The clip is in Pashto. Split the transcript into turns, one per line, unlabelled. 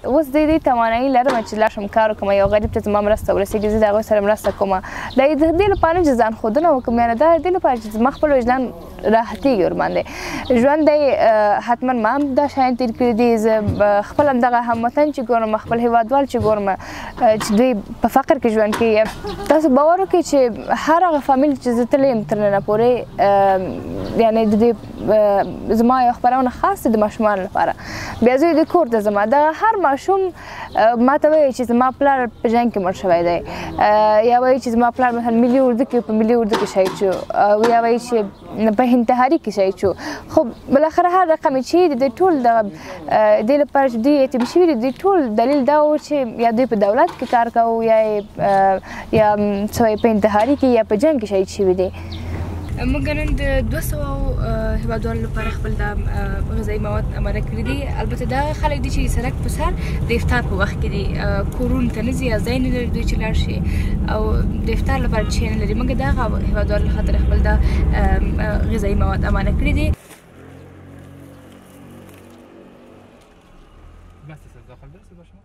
اوس د دې توانایي لرم چې لاړ شم کار وکړم یو غریب ته زما مرسته ورسېږي زه د هغوی سره مرسته کوم د دې لپاره نه چې ځان ښودنه وکړم یعنې دا د دې لپاره چې زما خپل وجدان راحتېږي ورباندې ژوند دی حتما ما هم دا شیان تېر کړي دي زه خپل همدغه هموطن چې ګورم خپل هېوادوال چې ګورم چې دوی په فقر کې ژوند کوي تاسو باور وکړئ چې هر هغه فامیل چې زه تللی یم تر ننه پورې یعنې د دې زما یوه خپرونه خاص د ماشومانو لپاره بیا زه د کور ته ځم دغه هر ماشوم ما ته وایي چې زما پلار په جنګ کې مړ شوی دی یا وایي چې زما پلار مثلا ملي اردو کې په ملي اردو کې شهید شو او یا وایي چې په انتحاري کې شهید شو خو بالاخره هر رقم چې د ټول د دې لپاره چې دوی یتیم شوي دي د ټول دلیل دا و چې یا دوی په دولت کې کار کوو یا څه په انتحاري کې یا په جنګ کې شهید شوي دي موږ نن د 200 هیوادوالو لپاره خپل دا غذایي مواد اماده کړي دي البته دا خلک دي چې سړک په سر د افطار په وخت کې دي کورونو ته نه ځي یا ځای نه لري دوی چې لاړ شي او د افطار لپاره چې نه لري موږ د هغه هیوادوالو خاطر خپل دا غذایي مواد اماده کړي دي
بس داخل درس با شما